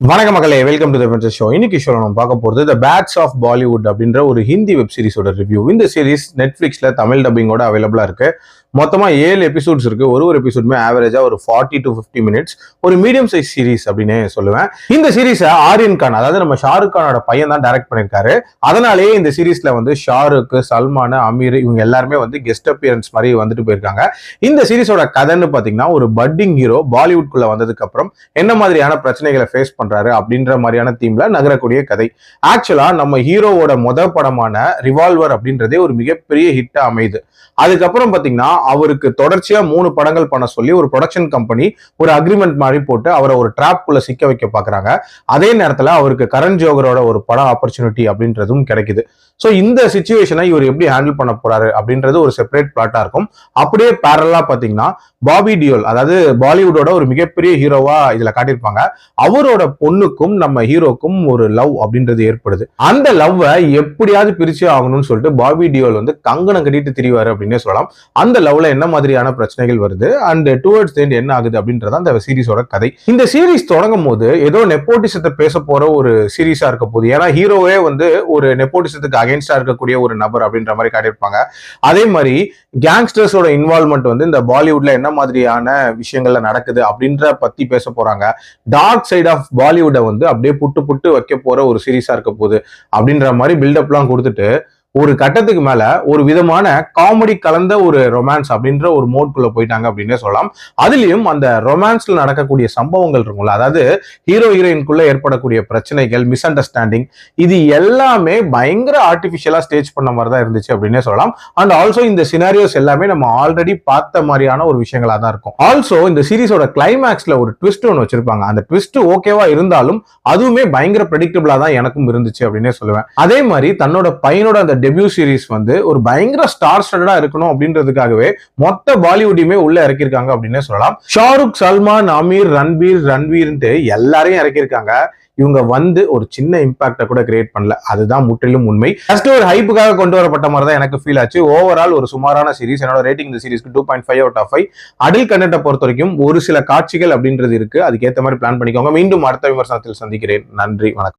வணக்கம் மக்களே, welcome to the show. இன்னைக்கு ஷோல நம்ம பார்க்க போறது த பேட்ஸ் ஆஃப் பாலிவுட் அப்படின்ற ஒரு ஹிந்தி வெப் சீரிஸோட ரிவ்யூ. இந்த சீரிஸ் நெட்ஃபிளிக்ஸ்ல தமிழ் டப்பிங்கோட அவைலபிளா இருக்கு. மொத்தமா 7 எபிசோட்ஸ் இருக்கு. ஒரு எபிசோடுமே ஆவரேஜா ஒரு 40 to 50 மினிட்ஸ். ஒரு மீடியம் சைஸ் சீரிஸ் அப்படின்னு சொல்லுவேன். இந்த சீரிஸை ஆரியன் கான், அதாவது நம்ம ஷாருக் கானோட பையன் தான் டைரக்ட் பண்ணிருக்காரு. அதனாலேயே இந்த சீரிஸ்ல வந்து ஷாருக், சல்மான், அமீர் இவங்க எல்லாருமே வந்து கெஸ்ட் அப்பியரன்ஸ் மாதிரி வந்துட்டு போயிருக்காங்க. இந்த சீரிஸோட கதைன்னு பாத்தீங்கன்னா, ஒரு பட்டிங் ஹீரோ பாலிவுட்குள்ள வந்ததுக்கு அப்புறம் என்ன மாதிரியான பிரச்சனைகளை ஃபேஸ் பண்றாரு அப்படின்ற மாதிரியான தீம்ல நகரக்கூடிய கதை. ஆக்சுவலா நம்ம ஹீரோவோட படமான ரிவால்வர் அப்படின்றதே ஒரு மிகப்பெரிய ஹிட்டா அமையுது. அதுக்கப்புறம் பாத்தீங்கன்னா அவருக்கு தொடர்ச்சியா 3 படங்கள் பண்ண சொல்லி ஒரு ப்ரொடக்ஷன் கம்பெனி ஒரு அக்ரிமெண்ட் மாதிரி போட்டு அவரை ஒரு டிராப்குள்ள சிக்க வைக்க பாக்குறாங்க. அதே நேரத்துல அவருக்கு கரண் ஜோகரோட ஒரு பட ஆப்பர்ச்சுனிட்டி அப்படின்றதும் கிடைக்குது. சோ இந்த சிச்சுவேஷனை இவர் எப்படி ஹேண்டில் பண்ண போறாரு அப்படின்றது ஒரு செப்பரேட் பிளாட்டா இருக்கும். அப்படியே பேரலா பாத்தீங்கன்னா பாபி டியோல், அதாவது பாலிவுட்டோட ஒரு மிகப்பெரிய ஹீரோவா இதுல காட்டியிருப்பாங்க. அவரோட பொண்ணுக்கும் நம்ம ஹீரோக்கும் ஒரு லவ் அப்படின்றது ஏற்படுது. அந்த லவ்வை எப்படியாவது பிரிச்சு ஆகணும்னு சொல்லிட்டு பாபி டியோல் வந்து கங்கணம் கட்டிட்டு திரிவாரு அப்படின்னே சொல்லலாம். அந்த லவ்ல என்ன மாதிரியான பிரச்சனைகள் வருது அண்ட் டுவர்ட்ஸ் எண்ட் என்ன ஆகுது அப்படின்றத அந்த சீரிஸோட கதை. இந்த சீரிஸ் தொடங்கும் போது ஏதோ நெப்போட்டிசத்தை பேச போற ஒரு சீரிஸா இருக்க போகுது. ஏன்னா ஹீரோவே வந்து ஒரு நெப்போட்டிசத்துக்கு அகைன்ஸ்டா இருக்கக்கூடிய ஒரு நபர் அப்படின்ற மாதிரி காட்டியிருப்பாங்க. அதே மாதிரி கேங்ஸ்டர்ஸோட இன்வால்வ்மெண்ட் வந்து இந்த பாலிவுட்ல என்ன மாதிரியான விஷயங்கள்ல நடக்குது அப்படின்ற பத்தி பேச போறாங்க. டார்க் சைட் ஆஃப் பாலிவுட்டை வந்து அப்படியே புட்டு புட்டு வைக்க போற ஒரு சீரிஸா இருக்க போகுது அப்படின்ற மாதிரி பில்டப்லாம் கொடுத்துட்டு ஒரு கட்டத்துக்கு மேல ஒரு விதமான காமெடி கலந்த ஒரு ரொமான்ஸ் அப்படின்ற ஒரு மோட்குள்ள போயிட்டாங்க அப்படின்னே சொல்லலாம். அதுலயும் அந்த ரொமான்ஸ்ல நடக்கக்கூடிய சம்பவங்கள் இருக்கும்ல, அதாவது ஹீரோ ஹீரோயின்குள்ள ஏற்படக்கூடிய பிரச்சனைகள், மிஸ் அண்டர்ஸ்டாண்டிங், இது எல்லாமே பயங்கர ஆர்டிபிஷியலா ஸ்டேஜ் பண்ண மாதிரி தான் இருந்துச்சு அப்படின்னே சொல்லலாம். அண்ட் ஆல்சோ இந்த சினாரியோஸ் எல்லாமே நம்ம ஆல்ரெடி பார்த்த மாதிரியான ஒரு விஷயங்களா தான் இருக்கும். ஆல்சோ இந்த சீரிஸோட கிளைமேக்ஸ்ல ஒரு ட்விஸ்ட் ஒன்று வச்சிருப்பாங்க. அந்த ட்விஸ்ட் ஓகேவா இருந்தாலும் அதுவுமே பயங்கர ப்ரெடிக்டபிளா தான் எனக்கும் இருந்துச்சு அப்படின்னே சொல்லுவேன். அதே மாதிரி தன்னோட பையனோட அந்த டெபியூ சீரிஸ் வந்து ஒரு பயங்கர ஸ்டார் ஸ்டடடா இருக்கணும் அப்படின்றதுக்காகவே மொத்த பாலிவுட்டையுமே உள்ள இறக்கிருக்காங்க அப்படின்னே சொல்லலாம். ஷாருக், சல்மான், அமீர், ரன்வீர்ன்ட்டு எல்லாரையும் இறக்கிருக்காங்க. இவங்க வந்து ஒரு சின்ன இம்பாக்ட கூட கிரியேட் பண்ணல. அதுதான் முற்றிலும் உண்மை. ஜஸ்ட் ஒரு ஹைப்புக்காக கொண்டு வரப்பட்ட மாதிரி தான் எனக்கு ஃபீல் ஆச்சு. ஓவரால் ஒரு சுமாரான சீரிஸ். என்னோட ரேட்டிங் இந்த சீரிஸ்க்கு 2.5 out of 5. அடல்ட் கண்டென்ட்டை பொறுத்த வரைக்கும் ஒரு சில காட்சிகள் அப்படின்றது இருக்கு. அதுக்கேற்ற மாதிரி பிளான் பண்ணிக்கோங்க. மீண்டும் அடுத்த விமர்சனத்தில் சந்திக்கிறேன். நன்றி, வணக்கம்.